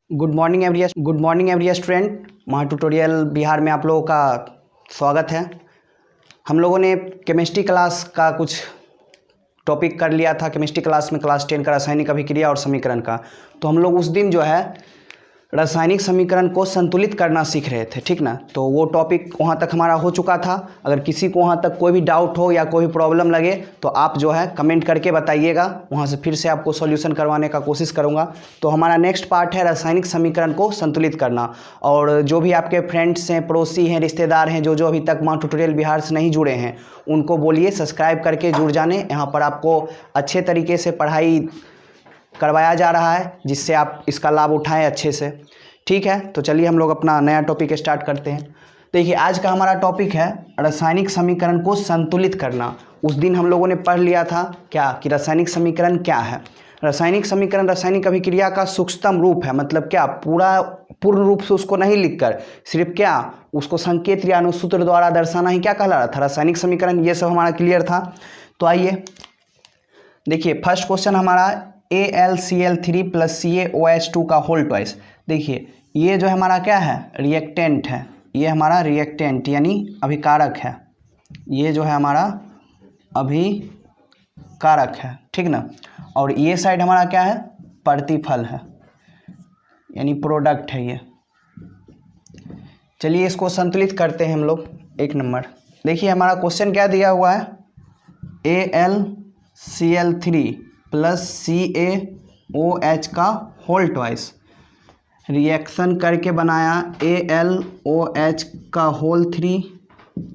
Good morning every student. महा tutorial Bihar में आप लोगों का स्वागत है। हम लोगों ने केमिस्ट्री क्लास का कुछ टॉपिक कर लिया था। केमिस्ट्री क्लास में क्लास 10 का रासायनिक अभिक्रिया और समीकरण का, तो हम लोग उस दिन जो है रासायनिक समीकरण को संतुलित करना सीख रहे थे, ठीक ना। तो वो टॉपिक वहाँ तक हमारा हो चुका था। अगर किसी को वहाँ तक कोई भी डाउट हो या कोई प्रॉब्लम लगे तो आप जो है कमेंट करके बताइएगा, वहाँ से फिर से आपको सॉल्यूशन करवाने का कोशिश करूँगा। तो हमारा नेक्स्ट पार्ट है रासायनिक समीकरण को संतुलित करना। और जो भी आपके फ्रेंड्स हैं, पड़ोसी हैं, रिश्तेदार हैं, जो अभी तक महा ट्यूटोरियल बिहार से नहीं जुड़े हैं, उनको बोलिए सब्सक्राइब करके जुड़ जाने। यहाँ पर आपको अच्छे तरीके से पढ़ाई करवाया जा रहा है, जिससे आप इसका लाभ उठाएं अच्छे से। ठीक है, तो चलिए हम लोग अपना नया टॉपिक स्टार्ट करते हैं। देखिए, आज का हमारा टॉपिक है रासायनिक समीकरण को संतुलित करना। उस दिन हम लोगों ने पढ़ लिया था क्या कि रासायनिक समीकरण क्या है। रासायनिक समीकरण रासायनिक अभिक्रिया का सूक्ष्मतम रूप है। मतलब क्या, पूर्ण रूप से उसको नहीं लिखकर सिर्फ क्या उसको संकेत या अनुसूत्र द्वारा दर्शाना ही क्या कहला रहा था, रासायनिक समीकरण। ये सब हमारा क्लियर था। तो आइए देखिए, फर्स्ट क्वेश्चन हमारा AlCl3 + CaOH2 का होल ट्वाइस। देखिए, ये जो हमारा क्या है, रिएक्टेंट है। ये हमारा रिएक्टेंट यानी अभिकारक है। ये जो है हमारा अभिकारक है, ठीक ना। और ये साइड हमारा क्या है, प्रतिफल है यानी प्रोडक्ट है ये। चलिए इसको संतुलित करते हैं हम लोग। एक नंबर देखिए, हमारा क्वेश्चन क्या दिया हुआ है, AlCl3 + CaOH का होल ट्वाइस। रिएक्शन करके बनाया AlOH का होल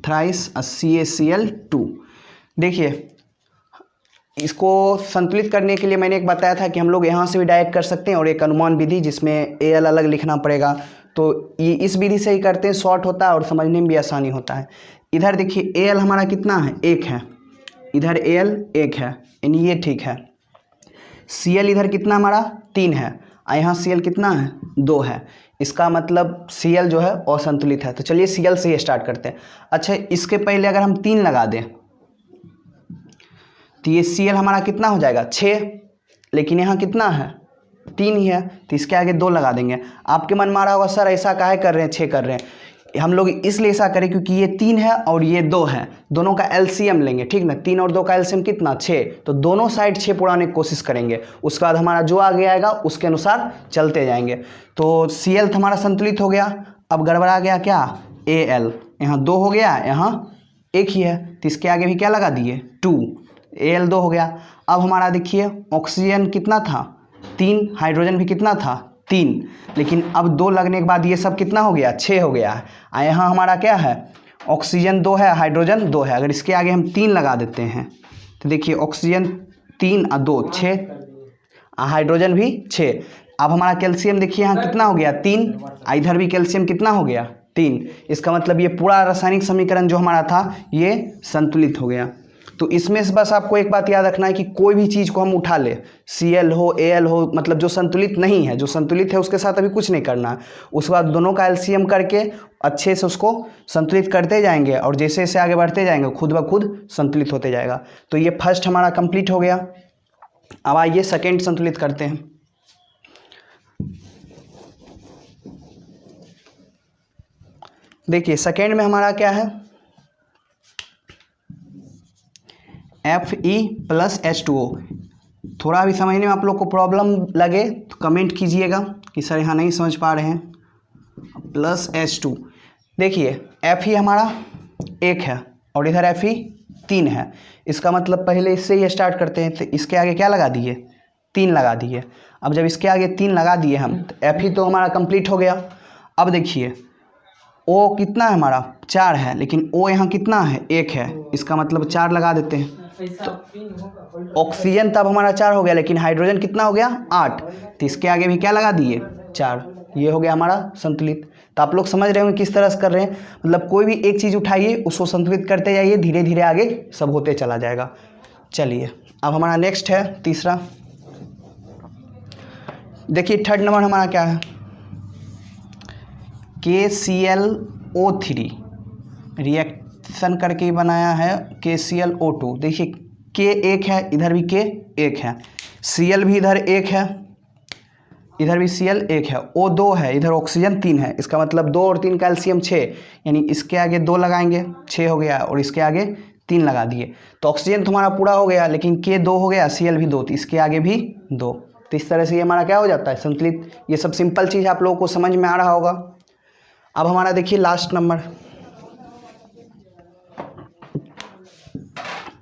थ्राइस CaCl2। देखिए, इसको संतुलित करने के लिए मैंने एक बताया था कि हम लोग यहाँ से भी डायरेक्ट कर सकते हैं और एक अनुमान विधि जिसमें Al अलग लिखना पड़ेगा। तो ये इस विधि से ही करते हैं, शॉर्ट होता है और समझने में भी आसानी होता है। इधर देखिए, Al हमारा कितना है, 1 है। इधर Al 1 है यानी ये ठीक है। Cl इधर कितना हमारा 3 है, और यहाँ Cl कितना है, 2 है। इसका मतलब Cl जो है असंतुलित है। तो चलिए Cl से ही स्टार्ट करते हैं। अच्छा, इसके पहले अगर हम 3 लगा दें तो ये Cl हमारा कितना हो जाएगा, 6। लेकिन यहाँ कितना है, 3 ही है, तो इसके आगे 2 लगा देंगे। आपके मन में आ रहा होगा सर ऐसा काहे कर रहे हैं, 6 कर रहे हैं। हम लोग इसलिए ऐसा करें क्योंकि ये 3 है और ये 2 है, दोनों का एलसीएम लेंगे, ठीक ना। 3 और 2 का एलसीएम कितना, 6। तो दोनों साइड 6 पुराने की कोशिश करेंगे। उसके बाद हमारा जो आगे आएगा उसके अनुसार चलते जाएंगे। तो Cl हमारा संतुलित हो गया। अब गड़बड़ा गया क्या, Al। यहाँ 2 हो गया, यहाँ 1 ही है, तो इसके आगे भी क्या लगा दिए, 2। Al 2 हो गया। अब हमारा देखिए, ऑक्सीजन कितना था, 3। हाइड्रोजन भी कितना था, 3। लेकिन अब 2 लगने के बाद ये सब कितना हो गया, 6 हो गया है। यहाँ हमारा क्या है, ऑक्सीजन 2 है, हाइड्रोजन 2 है। अगर इसके आगे हम 3 लगा देते हैं तो देखिए, ऑक्सीजन 3 और 2 6, हाइड्रोजन भी 6। अब हमारा कैल्शियम देखिए यहाँ कितना हो गया, 3। इधर भी कैल्शियम कितना हो गया, 3। इसका मतलब ये पूरा रासायनिक समीकरण जो हमारा था ये संतुलित हो गया। तो इसमें से बस आपको एक बात याद रखना है कि कोई भी चीज़ को हम उठा ले, Cl हो, Al हो, मतलब जो संतुलित नहीं है, जो संतुलित है उसके साथ अभी कुछ नहीं करना है। उसके बाद दोनों का एलसीएम करके अच्छे से उसको संतुलित करते जाएंगे, और जैसे जैसे आगे बढ़ते जाएंगे खुद ब खुद संतुलित होते जाएगा। तो ये फर्स्ट हमारा कंप्लीट हो गया। अब आइए सेकेंड संतुलित करते हैं। देखिए, सेकेंड में हमारा क्या है, Fe + H2O। थोड़ा भी समझने में आप लोग को प्रॉब्लम लगे तो कमेंट कीजिएगा कि सर यहाँ नहीं समझ पा रहे हैं। +H2। देखिए, Fe हमारा 1 है और इधर Fe 3 है। इसका मतलब पहले इससे ही स्टार्ट करते हैं। तो इसके आगे क्या लगा दिए, 3 लगा दिए। अब जब इसके आगे 3 लगा दिए हम, तो Fe तो हमारा कंप्लीट हो गया। अब देखिए, O कितना है हमारा, 4 है, लेकिन O यहाँ कितना है, 1 है। इसका मतलब 4 लगा देते हैं। तो ऑक्सीजन तब हमारा 4 हो गया, लेकिन हाइड्रोजन कितना हो गया, 8। तो इसके आगे भी क्या लगा दिए, 4। ये हो गया हमारा संतुलित। तो आप लोग समझ रहे होंगे किस तरह से कर रहे हैं। मतलब कोई भी एक चीज़ उठाइए, उसको संतुलित करते जाइए, धीरे धीरे आगे सब होते चला जाएगा। चलिए, अब हमारा नेक्स्ट है तीसरा। देखिए, थर्ड नंबर हमारा क्या है, KClO3 रिएक्शन करके बनाया है KClO2। देखिए, K 1 है, इधर भी K 1 है, Cl भी इधर 1 है, इधर भी Cl 1 है, O 2 है, इधर ऑक्सीजन 3 है। इसका मतलब 2 और 3 कैल्शियम 6, यानी इसके आगे 2 लगाएंगे 6 हो गया, और इसके आगे 3 लगा दिए तो ऑक्सीजन तुम्हारा पूरा हो गया, लेकिन K 2 हो गया, Cl भी 2, तो इसके आगे भी 2। तो इस तरह से ये हमारा क्या हो जाता है, संतुलित। ये सब सिंपल चीज़ आप लोगों को समझ में आ रहा होगा। अब हमारा देखिए लास्ट नंबर,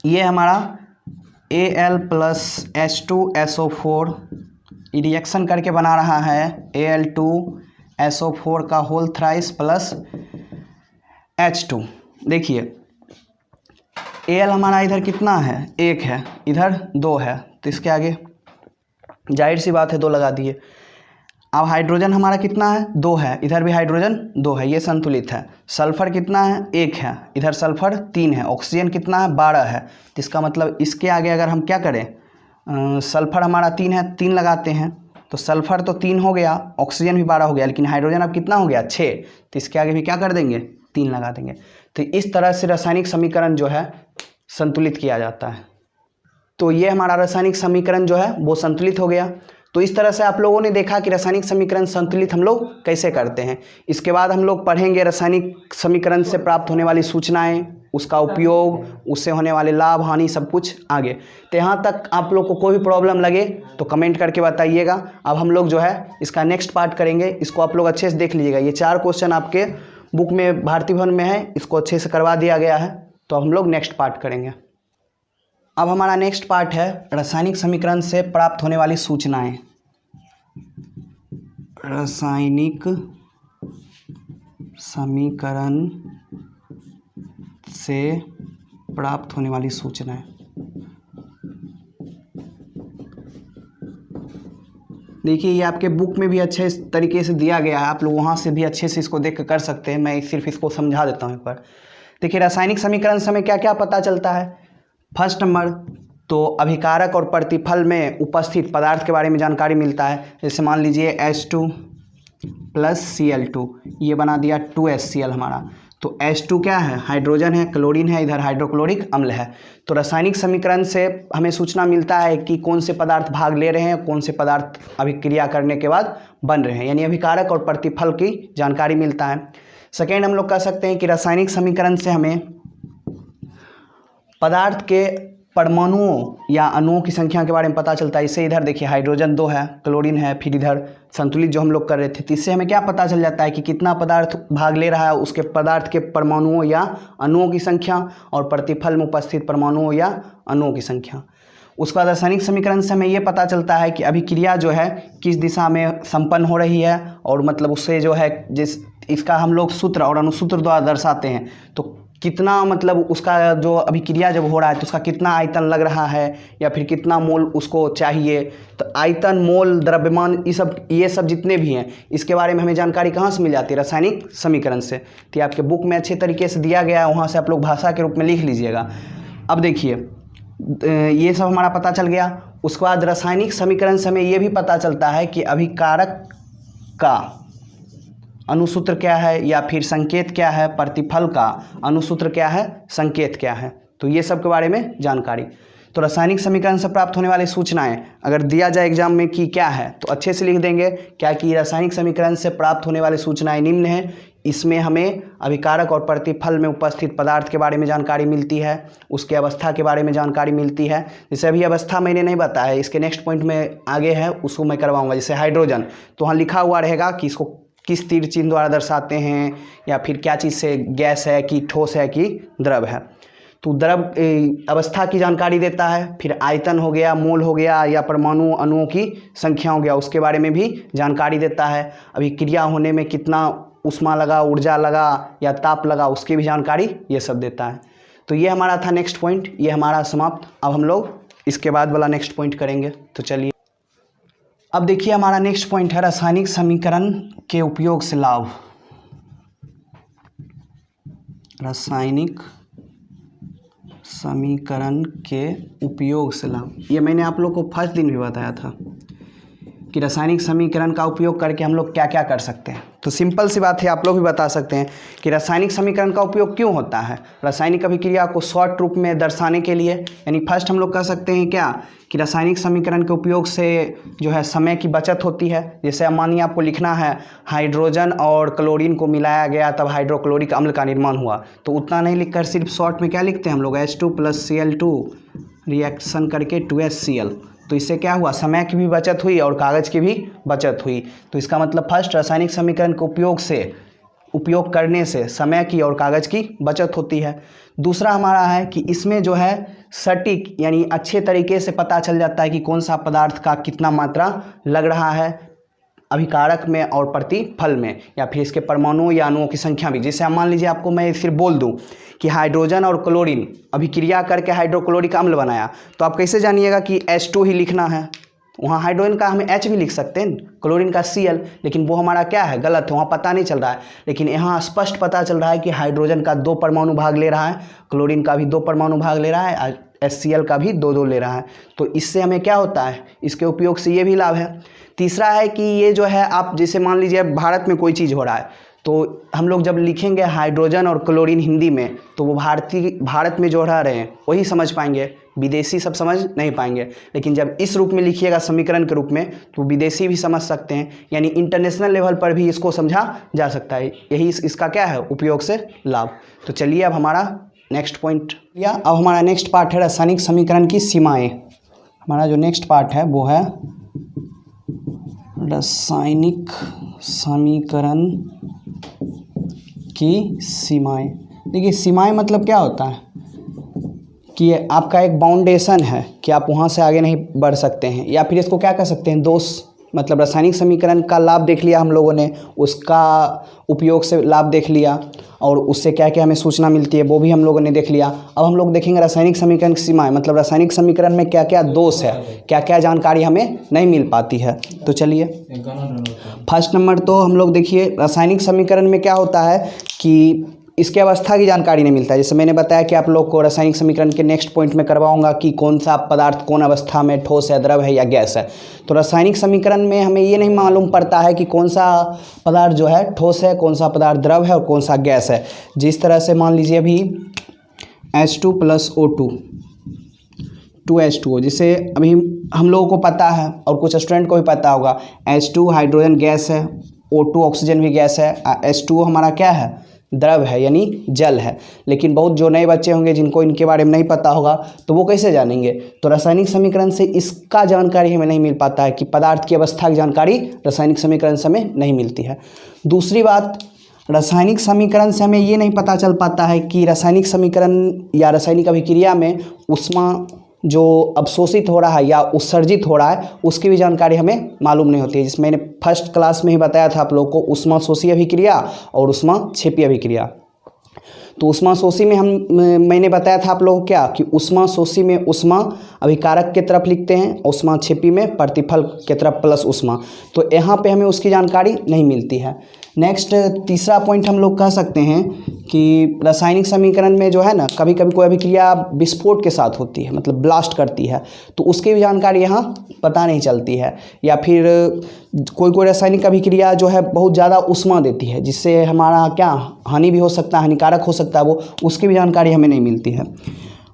ये हमारा Al + H2SO4 रिएक्शन करके बना रहा है Al2SO4 का होल थ्राइस प्लस H2। देखिए Al हमारा इधर कितना है, 1 है, इधर 2 है, तो इसके आगे जाहिर सी बात है 2 लगा दिए। अब हाइड्रोजन हमारा कितना है, 2 है, इधर भी हाइड्रोजन 2 है, ये संतुलित है। सल्फर कितना है, 1 है, इधर सल्फर 3 है। ऑक्सीजन कितना है, 12 है, तो इसका मतलब इसके आगे अगर हम क्या करें, सल्फर हमारा 3 है, 3 लगाते हैं, तो सल्फर तो 3 हो गया, ऑक्सीजन भी 12 हो गया, लेकिन हाइड्रोजन अब कितना हो गया, 6, तो इसके आगे भी क्या कर देंगे, 3 लगा देंगे। तो इस तरह से रासायनिक समीकरण जो है संतुलित किया जाता है। तो ये हमारा रासायनिक समीकरण जो है वो संतुलित हो गया। तो इस तरह से आप लोगों ने देखा कि रासायनिक समीकरण संतुलित हम लोग कैसे करते हैं। इसके बाद हम लोग पढ़ेंगे रासायनिक समीकरण से प्राप्त होने वाली सूचनाएं, उसका उपयोग, उससे होने वाले लाभ हानि सब कुछ आगे। तो यहाँ तक आप लोग को कोई भी प्रॉब्लम लगे तो कमेंट करके बताइएगा। अब हम लोग जो है इसका नेक्स्ट पार्ट करेंगे, इसको आप लोग अच्छे से देख लीजिएगा। ये 4 क्वेश्चन आपके बुक में भारतीय भवन में है, इसको अच्छे से करवा दिया गया है। तो हम लोग नेक्स्ट पार्ट करेंगे। अब हमारा नेक्स्ट पार्ट है रासायनिक समीकरण से प्राप्त होने वाली सूचनाएं। रासायनिक समीकरण से प्राप्त होने वाली सूचनाएं। देखिए ये आपके बुक में भी अच्छे तरीके से दिया गया है, आप लोग वहाँ से भी अच्छे से इसको देख कर सकते हैं। मैं सिर्फ इसको समझा देता हूँ एक बार। देखिए रासायनिक समीकरण से हमें क्या क्या पता चलता है। फर्स्ट नंबर तो अभिकारक और प्रतिफल में उपस्थित पदार्थ के बारे में जानकारी मिलता है। जैसे मान लीजिए H2 + Cl2, ये बना दिया 2HCl हमारा। तो H2 क्या है, हाइड्रोजन है, क्लोरीन है, इधर हाइड्रोक्लोरिक अम्ल है। तो रासायनिक समीकरण से हमें सूचना मिलता है कि कौन से पदार्थ भाग ले रहे हैं, कौन से पदार्थ अभिक्रिया करने के बाद बन रहे हैं, यानी अभिकारक और प्रतिफल की जानकारी मिलता है। सेकेंड हम लोग कह सकते हैं कि रासायनिक समीकरण से हमें पदार्थ के परमाणुओं या अणुओं की संख्या के बारे में पता चलता है। इससे इधर देखिए हाइड्रोजन 2 है, क्लोरीन है, फिर इधर संतुलित जो हम लोग कर रहे थे, तो इससे हमें क्या पता चल जाता है कि कितना पदार्थ भाग ले रहा है, उसके पदार्थ के परमाणुओं या अणुओं की संख्या और प्रतिफल में उपस्थित परमाणुओं या अणुओं की संख्या। उसके बाद रासायनिक समीकरण से हमें ये पता चलता है कि अभिक्रिया जो है किस दिशा में संपन्न हो रही है, और मतलब उससे जो है जिस इसका हम लोग सूत्र और अनुसूत्र द्वारा दर्शाते हैं। तो कितना मतलब उसका जो अभिक्रिया जब हो रहा है तो उसका कितना आयतन लग रहा है, या फिर कितना मोल उसको चाहिए। तो आयतन, मोल, द्रव्यमान, ये सब जितने भी हैं इसके बारे में हमें जानकारी कहाँ से मिल जाती है, रासायनिक समीकरण से। तो आपके बुक में अच्छे तरीके से दिया गया है, वहाँ से आप लोग भाषा के रूप में लिख लीजिएगा। अब देखिए ये सब हमारा पता चल गया। उसके बाद रासायनिक समीकरण से हमें ये भी पता चलता है कि अभिकारक का अनुसूत्र क्या है या फिर संकेत क्या है, प्रतिफल का अनुसूत्र क्या है, संकेत क्या है। तो ये सब के बारे में जानकारी। तो रासायनिक समीकरण से प्राप्त होने वाली सूचनाएं अगर दिया जाए एग्जाम में कि क्या है तो अच्छे से लिख देंगे क्या कि रासायनिक समीकरण से प्राप्त होने वाली सूचनाएं निम्न हैं। इसमें हमें अभिकारक और प्रतिफल में उपस्थित पदार्थ के बारे में जानकारी मिलती है, उसके अवस्था के बारे में जानकारी मिलती है। जैसे अभी अवस्था मैंने नहीं बताया, इसके नेक्स्ट पॉइंट में आगे है उसको मैं करवाऊँगा। जैसे हाइड्रोजन, तो वहाँ लिखा हुआ रहेगा कि इसको किस तीर चिन्ह द्वारा दर्शाते हैं, या फिर क्या चीज़ से, गैस है कि ठोस है कि द्रव है। तो द्रव अवस्था की जानकारी देता है। फिर आयतन हो गया, मोल हो गया, या परमाणु अणुओं की संख्या हो गया, उसके बारे में भी जानकारी देता है। अभिक्रिया होने में कितना ऊष्मा लगा, ऊर्जा लगा या ताप लगा, उसकी भी जानकारी ये सब देता है। तो ये हमारा था नेक्स्ट पॉइंट, ये हमारा समाप्त। अब हम लोग इसके बाद वाला नेक्स्ट पॉइंट करेंगे। तो चलिए अब देखिए हमारा नेक्स्ट पॉइंट है रासायनिक समीकरण के उपयोग से लाभ। रासायनिक समीकरण के उपयोग से लाभ, ये मैंने आप लोग को फर्स्ट दिन भी बताया था कि रासायनिक समीकरण का उपयोग करके हम लोग क्या क्या कर सकते हैं। तो सिंपल सी बात है, आप लोग भी बता सकते हैं कि रासायनिक समीकरण का उपयोग क्यों होता है। रासायनिक अभिक्रिया को शॉर्ट रूप में दर्शाने के लिए, यानी फर्स्ट हम लोग कह सकते हैं क्या कि रासायनिक समीकरण के उपयोग से जो है समय की बचत होती है। जैसे अब मानिए आपको लिखना है हाइड्रोजन और क्लोरीन को मिलाया गया तब हाइड्रोक्लोरिक अम्ल का निर्माण हुआ, तो उतना नहीं लिखकर सिर्फ शॉर्ट में क्या लिखते हैं हम लोग H2 + Cl2 रिएक्शन करके 2HCl। तो इससे क्या हुआ, समय की भी बचत हुई और कागज़ की भी बचत हुई। तो इसका मतलब फर्स्ट रासायनिक समीकरण के उपयोग करने से समय की और कागज़ की बचत होती है। दूसरा हमारा है कि इसमें जो है सटीक यानी अच्छे तरीके से पता चल जाता है कि कौन सा पदार्थ का कितना मात्रा लग रहा है अभिकारक में और प्रतिफल में, या फिर इसके परमाणुओं या अणुओं की संख्या भी। जैसे मान लीजिए आपको मैं सिर्फ बोल दूं कि हाइड्रोजन और क्लोरीन अभिक्रिया करके हाइड्रोक्लोरिक अम्ल बनाया, तो आप कैसे जानिएगा कि H2 ही लिखना है। वहाँ हाइड्रोजन का हमें H भी लिख सकते हैं, क्लोरीन का Cl, लेकिन वो हमारा क्या है, गलत है, वहाँ पता नहीं चल रहा है। लेकिन यहाँ स्पष्ट पता चल रहा है कि हाइड्रोजन का 2 परमाणु भाग ले रहा है, क्लोरीन का भी 2 परमाणु भाग ले रहा है, HCl का भी 2 ले रहा है। तो इससे हमें क्या होता है, इसके उपयोग से ये भी लाभ है। तीसरा है कि ये जो है, आप जैसे मान लीजिए भारत में कोई चीज़ हो रहा है, तो हम लोग जब लिखेंगे हाइड्रोजन और क्लोरीन हिंदी में, तो वो भारत में जो रह रहे हैं वही समझ पाएंगे, विदेशी सब समझ नहीं पाएंगे। लेकिन जब इस रूप में लिखिएगा समीकरण के रूप में, तो विदेशी भी समझ सकते हैं, यानी इंटरनेशनल लेवल पर भी इसको समझा जा सकता है। यही इसका क्या है, उपयोग से लाभ। तो चलिए अब हमारा नेक्स्ट पॉइंट या अब हमारा नेक्स्ट पार्ट है रासायनिक समीकरण की सीमाएँ। हमारा जो नेक्स्ट पार्ट है वो है रासायनिक समीकरण की सीमाएँ। देखिए सीमाएँ मतलब क्या होता है कि आपका एक बाउंडेशन है कि आप वहाँ से आगे नहीं बढ़ सकते हैं, या फिर इसको क्या कह सकते हैं, दोष। मतलब रासायनिक समीकरण का लाभ देख लिया हम लोगों ने, उसका उपयोग से लाभ देख लिया, और उससे क्या क्या हमें सूचना मिलती है वो भी हम लोगों ने देख लिया। अब हम लोग देखेंगे रासायनिक समीकरण की सीमाएँ, मतलब रासायनिक समीकरण में क्या क्या दोष है, क्या क्या जानकारी हमें नहीं मिल पाती है। तो चलिए फर्स्ट नंबर तो हम लोग देखिए, रासायनिक समीकरण में क्या होता है कि इसके अवस्था की जानकारी नहीं मिलता है। जैसे मैंने बताया कि आप लोग को रासायनिक समीकरण के नेक्स्ट पॉइंट में करवाऊंगा कि कौन सा पदार्थ कौन अवस्था में ठोस है, द्रव है या गैस है। तो रासायनिक समीकरण में हमें ये नहीं मालूम पड़ता है कि कौन सा पदार्थ जो है ठोस है, कौन सा पदार्थ द्रव है और कौन सा गैस है। जिस तरह से मान लीजिए अभी H2 + O2 2H2O, जिसे अभी हम लोगों को पता है और कुछ स्टूडेंट को भी पता होगा, H2 हाइड्रोजन गैस है, O2 ऑक्सीजन भी गैस है, H2O हमारा क्या है, द्रव है यानी जल है। लेकिन बहुत जो नए बच्चे होंगे जिनको इनके बारे में नहीं पता होगा, तो वो कैसे जानेंगे। तो रासायनिक समीकरण से इसका जानकारी हमें नहीं मिल पाता है कि पदार्थ की अवस्था की जानकारी रासायनिक समीकरण से हमें नहीं मिलती है। दूसरी बात, रासायनिक समीकरण से हमें ये नहीं पता चल पाता है कि रासायनिक समीकरण या रासायनिक अभिक्रिया में ऊष्मा जो अवशोषित हो रहा है या उत्सर्जित हो रहा है, उसकी भी जानकारी हमें मालूम नहीं होती है। जिसमें मैंने फर्स्ट क्लास में ही बताया था आप लोग को, ऊष्माशोषी अभिक्रिया और ऊष्माक्षेपी अभिक्रिया। तो ऊष्माशोषी में मैंने बताया था आप लोगों को क्या कि ऊष्माशोषी में ऊष्मा अभिकारक के तरफ लिखते हैं, ऊष्माक्षेपी में प्रतिफल के तरफ प्लस ऊष्मा। तो यहाँ पे हमें उसकी जानकारी नहीं मिलती है। नेक्स्ट तीसरा पॉइंट हम लोग कह सकते हैं कि रासायनिक समीकरण में जो है ना, कभी कभी कोई अभिक्रिया विस्फोट के साथ होती है, मतलब ब्लास्ट करती है, तो उसकी भी जानकारी यहाँ पता नहीं चलती है। या फिर कोई रासायनिक अभिक्रिया जो है बहुत ज़्यादा ऊष्मा देती है, जिससे हमारा क्या हानि भी हो सकता है, हानिकारक हो सकता है वो, उसकी भी जानकारी हमें नहीं मिलती है।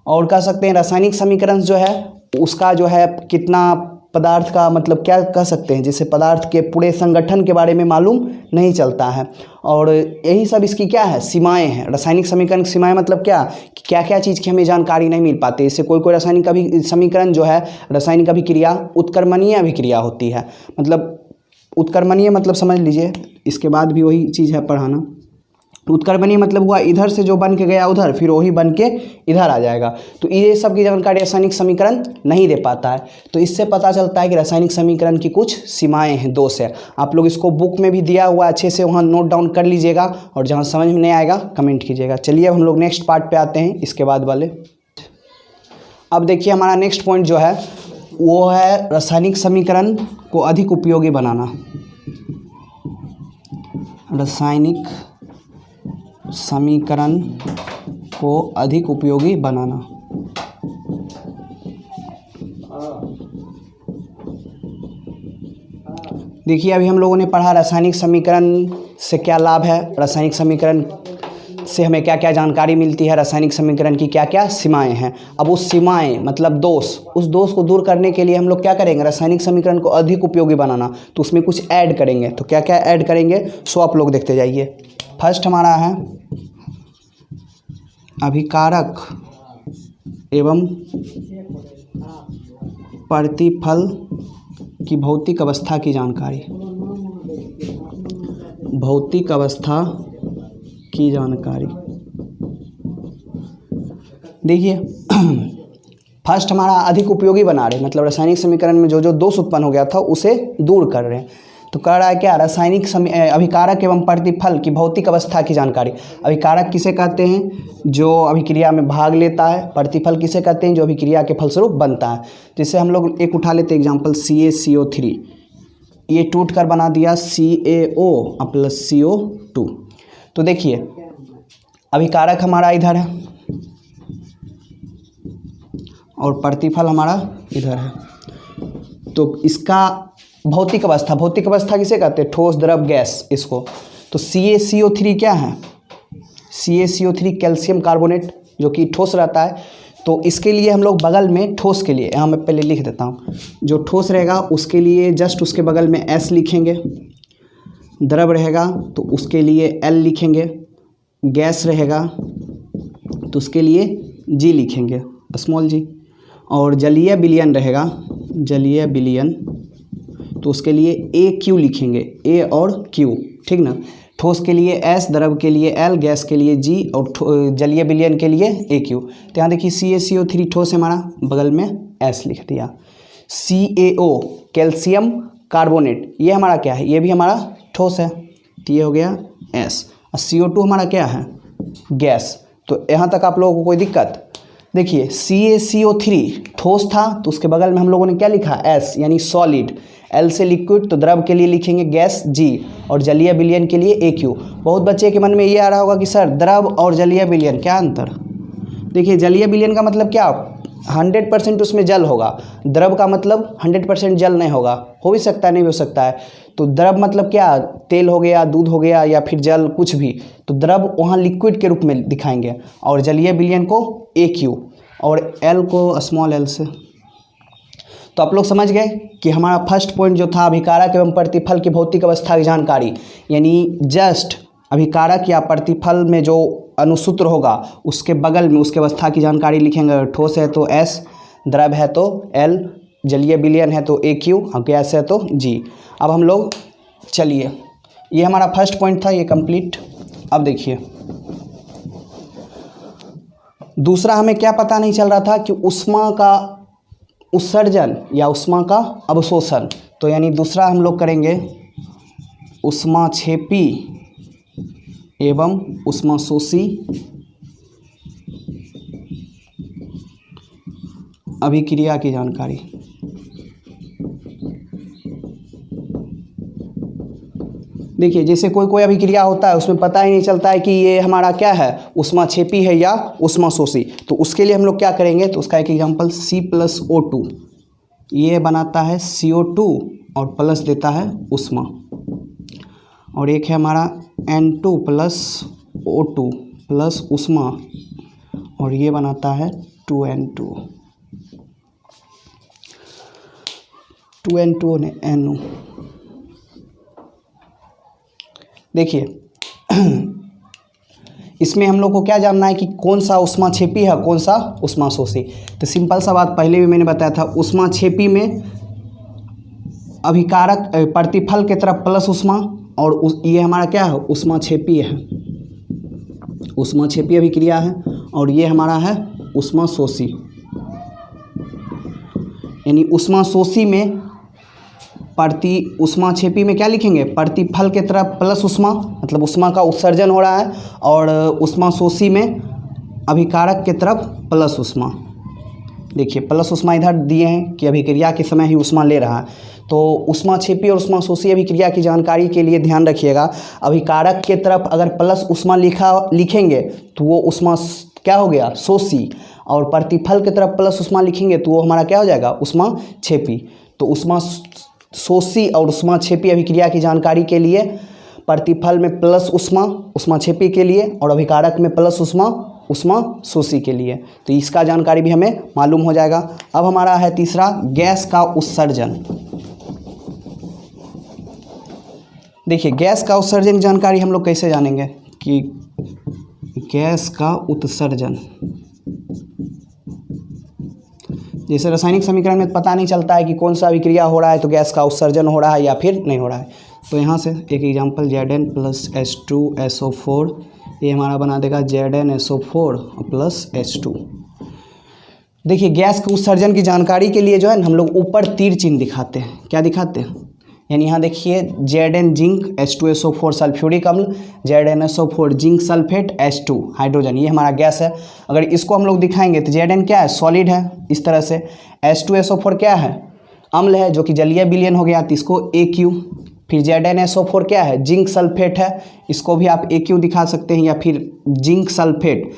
और कह सकते हैं रासायनिक समीकरण जो है उसका जो है कितना पदार्थ का मतलब क्या कह सकते हैं, जैसे पदार्थ के पूरे संगठन के बारे में मालूम नहीं चलता है। और यही सब इसकी क्या है, सीमाएं हैं। रासायनिक समीकरण की सीमाएं मतलब क्या कि क्या क्या चीज़ की हमें जानकारी नहीं मिल पाती। इससे कोई रासायनिक समीकरण जो है, रासायनिक अभिक्रिया उत्क्रमणीय अभिक्रिया होती है। मतलब उत्क्रमणीय मतलब समझ लीजिए, इसके बाद भी वही चीज़ है पढ़ाना। उत्क्रमणीय मतलब हुआ इधर से जो बन के गया उधर, फिर वही बन के इधर आ जाएगा। तो ये सब की जानकारी रासायनिक समीकरण नहीं दे पाता है। तो इससे पता चलता है कि रासायनिक समीकरण की कुछ सीमाएं हैं, दोष है। आप लोग इसको बुक में भी दिया हुआ, अच्छे से वहाँ नोट डाउन कर लीजिएगा, और जहाँ समझ में नहीं आएगा कमेंट कीजिएगा। चलिए अब हम लोग नेक्स्ट पार्ट पे आते हैं, इसके बाद वाले। अब देखिए हमारा नेक्स्ट पॉइंट जो है वो है रासायनिक समीकरण को अधिक उपयोगी बनाना। रासायनिक समीकरण को अधिक उपयोगी बनाना। देखिए अभी हम लोगों ने पढ़ा रासायनिक समीकरण से क्या लाभ है, रासायनिक समीकरण से हमें क्या क्या जानकारी मिलती है, रासायनिक समीकरण की क्या क्या सीमाएं हैं। अब उस सीमाएं मतलब दोष, उस दोष को दूर करने के लिए हम लोग क्या करेंगे, रासायनिक समीकरण को अधिक उपयोगी बनाना, तो उसमें कुछ ऐड करेंगे। तो क्या क्या ऐड करेंगे सो आप लोग देखते जाइए। फर्स्ट हमारा है अभिकारक एवं प्रतिफल की भौतिक अवस्था की जानकारी। भौतिक अवस्था की जानकारी देखिए फर्स्ट हमारा अधिक उपयोगी बना रहे हैं, मतलब रासायनिक समीकरण में जो जो दोष उत्पन्न हो गया था उसे दूर कर रहे हैं। तो कह रहा है क्या, रासायनिक अभिकारक एवं प्रतिफल की भौतिक अवस्था की जानकारी। अभिकारक किसे कहते हैं, जो अभिक्रिया में भाग लेता है। प्रतिफल किसे कहते हैं, जो अभिक्रिया के फलस्वरूप बनता है। जैसे हम लोग एक उठा लेते हैं एग्जाम्पल CaCO3, ये टूट कर बना दिया CaO प्लस CO2। तो देखिए अभिकारक हमारा इधर है और प्रतिफल हमारा इधर है। तो इसका भौतिक अवस्था, भौतिक अवस्था किसे कहते हैं, ठोस द्रव गैस इसको। तो CaCO3 क्या है, CaCO3 कैल्शियम कार्बोनेट जो कि ठोस रहता है। तो इसके लिए हम लोग बगल में ठोस के लिए, यहाँ मैं पहले लिख देता हूँ, जो ठोस रहेगा उसके लिए जस्ट उसके बगल में S लिखेंगे, द्रव रहेगा तो उसके लिए L लिखेंगे, गैस रहेगा तो उसके लिए G लिखेंगे, स्मॉल g, और जलीय विलयन रहेगा, जलीय विलयन तो उसके लिए AQ लिखेंगे, A और Q, ठीक ना। ठोस के लिए S, द्रव के लिए L, गैस के लिए G और जलीय विलयन के लिए AQ। तो यहाँ देखिए CaCO3 ठोस है हमारा, बगल में S लिख दिया। CaO कैल्शियम कार्बोनेट, ये हमारा क्या है, ये भी हमारा ठोस है, तो ये हो गया S। और CO2 हमारा क्या है, गैस। तो यहाँ तक आप लोगों को कोई दिक्कत। देखिए CaCO3 ठोस था तो उसके बगल में हम लोगों ने क्या लिखा, S यानी सॉलिड। L से लिक्विड, तो द्रव के लिए लिखेंगे गैस G और जलीय विलयन के लिए AQ। बहुत बच्चे के मन में ये आ रहा होगा कि सर द्रव और जलीय विलयन क्या अंतर। देखिए जलीय विलयन का मतलब क्या, 100% उसमें जल होगा। द्रव का मतलब 100% जल नहीं होगा, हो भी सकता है नहीं हो सकता है। तो द्रव मतलब क्या, तेल हो गया, दूध हो गया या फिर जल कुछ भी, तो द्रव वहाँ लिक्विड के रूप में दिखाएंगे। और जलीय विलयन को AQ और L को स्मॉल l से। तो आप लोग समझ गए कि हमारा फर्स्ट पॉइंट जो था अभिकारक एवं प्रतिफल की भौतिक अवस्था की जानकारी, यानी जस्ट अभिकारक या प्रतिफल में जो अनुसूत्र होगा उसके बगल में उसके अवस्था की जानकारी लिखेंगे। ठोस है तो S, द्रव है तो L, जलीय विलयन है तो AQ और गैस है तो G। अब हम लोग चलिए, ये हमारा फर्स्ट पॉइंट था, ये कंप्लीट। अब देखिए दूसरा, हमें क्या पता नहीं चल रहा था कि उष्मा का उत्सर्जन या उष्मा का अवशोषण। तो यानी दूसरा हम लोग करेंगे ऊष्माक्षेपी एवं ऊष्माशोषी अभिक्रिया की जानकारी। देखिए जैसे कोई कोई अभिक्रिया होता है उसमें पता ही नहीं चलता है कि ये हमारा क्या है, ऊष्माक्षेपी है या ऊष्माशोषी। तो उसके लिए हम लोग क्या करेंगे, तो उसका एक एग्जांपल C+O2, ये बनाता है CO2 और प्लस देता है ऊष्मा। और एक है हमारा N2+O2 प्लस ऊष्मा और ये बनाता है 2N2 ने NO। देखिए इसमें हम लोग को क्या जानना है कि कौन सा ऊष्माक्षेपी है कौन सा ऊष्माशोषी। तो सिंपल सा बात पहले भी मैंने बताया था, ऊष्माक्षेपी में अभिकारक प्रतिफल के तरफ प्लस ऊष्मा, और ये हमारा क्या है, ऊष्माक्षेपी है, ऊष्माक्षेपी अभिक्रिया है। और ये हमारा है ऊष्माशोषी, यानी ऊष्माशोषी में ऊष्माक्षेपी में क्या लिखेंगे, प्रतिफल के तरफ प्लस ऊष्मा, मतलब ऊष्मा का उत्सर्जन हो रहा है, और ऊष्माशोषी में अभिकारक के तरफ प्लस ऊष्मा। देखिए प्लस ऊष्मा इधर दिए हैं कि अभिक्रिया के समय ही ऊष्मा ले रहा है। तो ऊष्माक्षेपी और ऊष्माशोषी अभिक्रिया की जानकारी के लिए ध्यान रखिएगा, अभिकारक के तरफ अगर प्लस ऊष्मा लिखेंगे तो वो ऊष्मा क्या हो गया, शोषी, और प्रतिफल की तरफ प्लस ऊष्मा लिखेंगे तो वो हमारा क्या हो जाएगा, ऊष्माक्षेपी। तो शोषी और ऊष्माक्षेपी अभिक्रिया की जानकारी के लिए प्रतिफल में प्लस ऊष्मा ऊष्माक्षेपी के लिए, और अभिकारक में प्लस ऊष्मा ऊष्मा शोषी के लिए। तो इसका जानकारी भी हमें मालूम हो जाएगा। अब हमारा है तीसरा, गैस का उत्सर्जन। देखिए गैस का उत्सर्जन की जानकारी हम लोग कैसे जानेंगे कि गैस का उत्सर्जन, जैसे रासायनिक समीकरण में पता नहीं चलता है कि कौन सा अभिक्रिया हो रहा है तो गैस का उत्सर्जन हो रहा है या फिर नहीं हो रहा है। तो यहाँ से एक एग्जांपल Zn प्लस H2SO4, ये हमारा बना देगा ZnSO4 प्लस H2। देखिए गैस के उत्सर्जन की जानकारी के लिए जो है ना हम लोग ऊपर तीर चिन्ह दिखाते हैं। क्या दिखाते हैं? यानी यहाँ देखिए Zn जिंक H2SO4 सल्फ्यूरिक अम्ल, ZnSO4 zinc sulphate H2 hydrogen, ये हमारा गैस है। अगर इसको हम लोग दिखाएंगे तो Zn क्या है? सॉलिड है इस तरह से। H2SO4 क्या है? अम्ल है जो कि जलीय विलयन हो गया, तो इसको AQ। फिर ZnSO4 क्या है? जिंक सल्फेट है, इसको भी आप AQ दिखा सकते हैं या फिर जिंक सल्फेट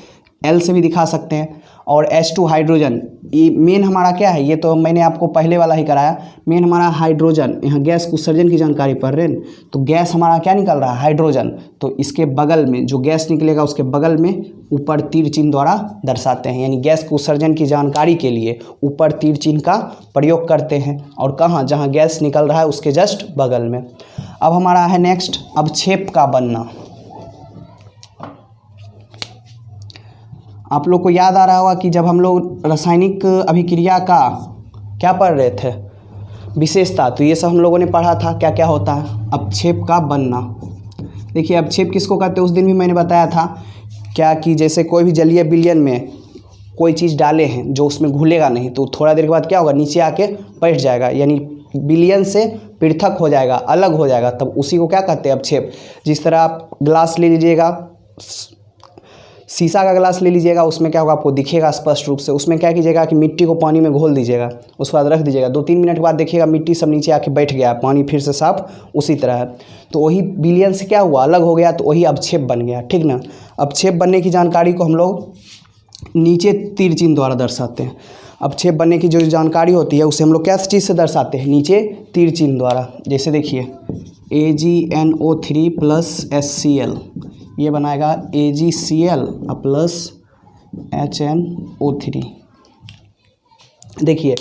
L से भी दिखा सकते हैं। और H2 हाइड्रोजन, ये मेन हमारा क्या है? ये तो मैंने आपको पहले वाला ही कराया। मेन हमारा हाइड्रोजन, यहाँ गैस उत्सर्जन की जानकारी पढ़ रहे हैं, तो गैस हमारा क्या निकल रहा है? हाइड्रोजन। तो इसके बगल में जो गैस निकलेगा उसके बगल में ऊपर तीर चिन्ह द्वारा दर्शाते हैं। यानी गैस के उत्सर्जन की जानकारी के लिए ऊपर तीर चिन्ह का प्रयोग करते हैं। और कहाँ? जहाँ गैस निकल रहा है उसके जस्ट बगल में। अब हमारा है नेक्स्ट, अवक्षेप का बनना। आप लोग को याद आ रहा होगा कि जब हम लोग रासायनिक अभिक्रिया का क्या पढ़ रहे थे, विशेषता, तो ये सब हम लोगों ने पढ़ा था क्या क्या होता है। अवक्षेप का बनना, देखिए अवक्षेप किसको कहते हैं उस दिन भी मैंने बताया था क्या कि जैसे कोई भी जलीय विलयन में कोई चीज़ डाले हैं जो उसमें घुलेगा नहीं, तो थोड़ा देर के बाद क्या होगा? नीचे आके बैठ जाएगा, यानी विलयन से पृथक हो जाएगा, अलग हो जाएगा, तब उसी को क्या कहते हैं? अवक्षेप। जिस तरह आप ग्लास ले लीजिएगा, शीशा का ग्लास ले लीजिएगा, उसमें क्या होगा? आपको दिखेगा स्पष्ट रूप से। उसमें क्या कीजिएगा कि मिट्टी को पानी में घोल दीजिएगा, उसके बाद रख दीजिएगा, 2-3 मिनट के बाद देखिएगा मिट्टी सब नीचे आके बैठ गया, पानी फिर से साफ उसी तरह है। तो वही विलयन से क्या हुआ? अलग हो गया, तो वही अवक्षेप बन गया, ठीक ना। अवक्षेप बनने की जानकारी को हम लोग नीचे तीर चिन्ह द्वारा दर्शाते हैं। अवक्षेप बनने की जो जानकारी होती है उसे हम लोग क्या चीज़ से दर्शाते हैं? नीचे तीर चिन्ह द्वारा। जैसे देखिए AgNO3 प्लस HCl, ये बनाएगा AgCl प्लस HNO3। देखिए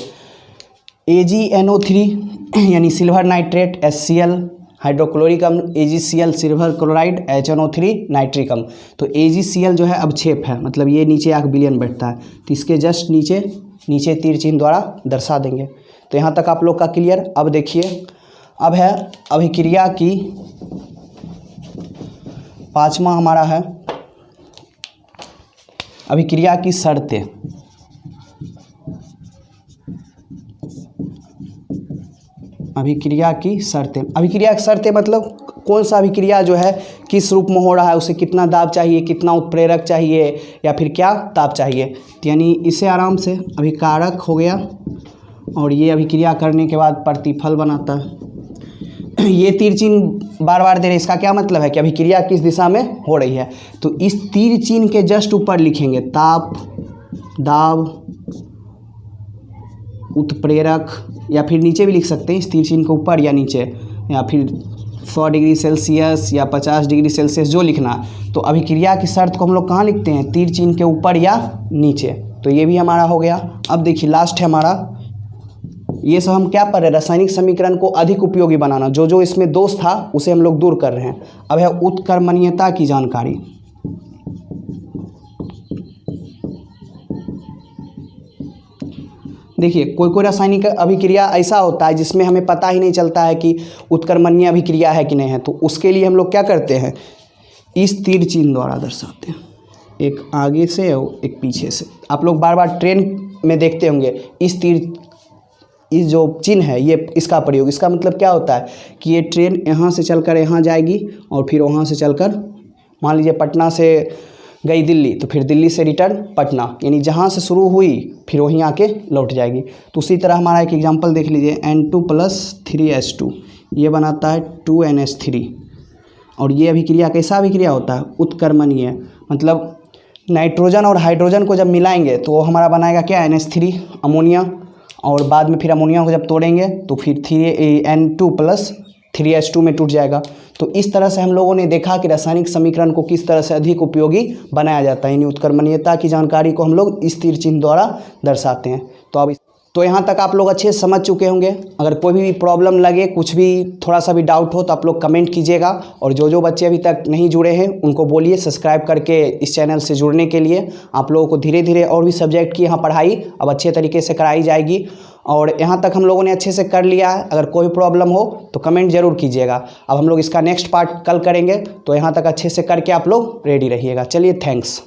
AgNO3 यानी सिल्वर नाइट्रेट, HCl हाइड्रोक्लोरिक अम्ल, AgCl silver chloride, HNO3 nitric अम्ल। तो AgCl जो है अवक्षेप है, मतलब ये नीचे आके विलयन बैठता है, तो इसके जस्ट नीचे तीर चिन्ह द्वारा दर्शा देंगे। तो यहाँ तक आप लोग का क्लियर। अब देखिए, अब है अभिक्रिया की पांचवा हमारा है अभिक्रिया की शर्तें। अभिक्रिया की शर्तें, अभिक्रिया की शर्तें मतलब कौन सा अभिक्रिया जो है किस रूप में हो रहा है, उसे कितना दाब चाहिए, कितना उत्प्रेरक चाहिए, या फिर क्या ताप चाहिए। यानी इसे आराम से अभिकारक हो गया, और ये अभिक्रिया करने के बाद प्रतिफल बनाता है। ये तीर चिन्ह बार बार दे रहे, इसका क्या मतलब है कि अभिक्रिया किस दिशा में हो रही है। तो इस तीर चिन्ह के जस्ट ऊपर लिखेंगे ताप, दाब, उत्प्रेरक, या फिर नीचे भी लिख सकते हैं इस तीर चिन्ह के ऊपर या नीचे, या फिर 100 डिग्री सेल्सियस या 50 डिग्री सेल्सियस जो लिखना। तो अभिक्रिया की शर्त को हम लोग कहाँ लिखते हैं? तीर चिन्ह के ऊपर या नीचे। तो ये भी हमारा हो गया। अब देखिए लास्ट है हमारा, ये सब हम क्या पढ़ रहे हैं? रासायनिक समीकरण को अधिक उपयोगी बनाना। जो इसमें दोष था उसे हम लोग दूर कर रहे हैं। अब है उत्क्रमणीयता की जानकारी। देखिए कोई रासायनिक अभिक्रिया ऐसा होता है जिसमें हमें पता ही नहीं चलता है कि उत्क्रमणीय अभिक्रिया है कि नहीं है, तो उसके लिए हम लोग क्या करते हैं? इस तीर चिन्ह द्वारा दर्शाते हैं, एक आगे से और एक पीछे से। आप लोग बार बार ट्रेन में देखते होंगे इस जो चिन्ह है ये इसका प्रयोग। इसका मतलब क्या होता है कि ये ट्रेन यहाँ से चलकर यहाँ जाएगी और फिर वहाँ से चलकर, मान लीजिए पटना से गई दिल्ली, तो फिर दिल्ली से रिटर्न पटना, यानी जहाँ से शुरू हुई फिर वहीं आके लौट जाएगी। तो उसी तरह हमारा एक एग्जांपल देख लीजिए, N2 + 3H2, ये बनाता है 2NH3। और ये अभिक्रिया कैसा अभिक्रिया होता है? उत्क्रमणीय। मतलब नाइट्रोजन और हाइड्रोजन को जब मिलाएंगे तो वो हमारा बनाएगा क्या? NH3 ammonia. और बाद में फिर अमोनिया को जब तोड़ेंगे तो फिर N2 + 3H2 में टूट जाएगा। तो इस तरह से हम लोगों ने देखा कि रासायनिक समीकरण को किस तरह से अधिक उपयोगी बनाया जाता है। यानी उत्क्रमणीयता की जानकारी को हम लोग इस तीर चिन्ह द्वारा दर्शाते हैं। तो यहाँ तक आप लोग अच्छे से समझ चुके होंगे। अगर कोई भी प्रॉब्लम लगे, कुछ भी थोड़ा सा भी डाउट हो तो आप लोग कमेंट कीजिएगा। और जो बच्चे अभी तक नहीं जुड़े हैं उनको बोलिए सब्सक्राइब करके इस चैनल से जुड़ने के लिए। आप लोगों को धीरे धीरे और भी सब्जेक्ट की यहाँ पढ़ाई अब अच्छे तरीके से कराई जाएगी। और यहाँ तक हम लोगों ने अच्छे से कर लिया है। अगर कोई प्रॉब्लम हो तो कमेंट ज़रूर कीजिएगा। अब हम लोग इसका नेक्स्ट पार्ट कल करेंगे। तो यहाँ तक अच्छे से करके आप लोग रेडी रहिएगा। चलिए, थैंक्स।